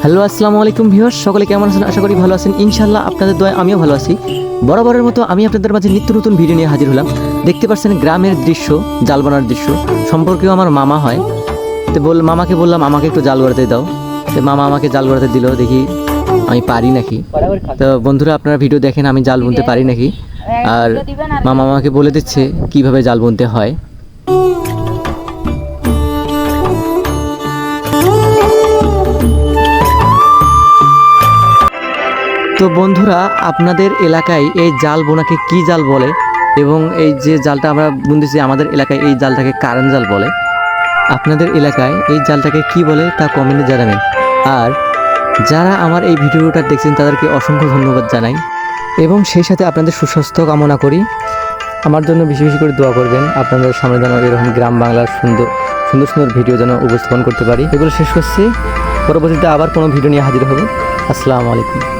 Hello আসসালামু আলাইকুম viewers, সকলে কেমন আছেন? আশা করি ভালো আছেন। ইনশাআল্লাহ আপনাদের দোয়ায় আমিও ভালো আছি। বরাবরের মতো আমি আপনাদের মাঝে নিত্য নতুন ভিডিও নিয়ে হাজির হলাম। দেখতে পাচ্ছেন গ্রামের দৃশ্য, জাল বোনার দৃশ্য। সম্পর্কেও আমার মামা হয়। তো মামাকে বললাম আমাকে একটু জাল গড়াতে দাও। তো মামা আমাকে জাল গড়াতে দিল, দেখি আমি পারি নাকি। তো বন্ধুরা, আপনারা ভিডিও দেখেন আমি জাল বুনতে পারি নাকি। আর মামা আমাকে বলে দিচ্ছে কিভাবে জাল বুনতে হয়। তো বন্ধুরা, আপনাদের এলাকায় এই জাল বোনাকে কি জাল বলে এবং এই যে জালটা আমরা বুনতেছি আমাদের এলাকায় এই জালটাকে কারেন্ট জাল বলে। আপনাদের এলাকায় এই জালটাকে কি বলে তা কমেন্টে জানাবেন। আর যারা আমার এই ভিডিওটা দেখছেন তাদেরকে অসংখ্য ধন্যবাদ জানাই এবং সেই সাথে আপনাদের সুস্বাস্থ্য কামনা করি। আমার জন্য বেশি বেশি করে দোয়া করবেন। আপনাদের সামনে যেন এরকম গ্রাম বাংলার সুন্দর সুন্দর সুন্দর ভিডিও যেন উপস্থাপন করতে পারি। এগুলো শেষ করছি, পরবর্তীতে আবার কোনো ভিডিও নিয়ে হাজির হব। আসসালামু আলাইকুম।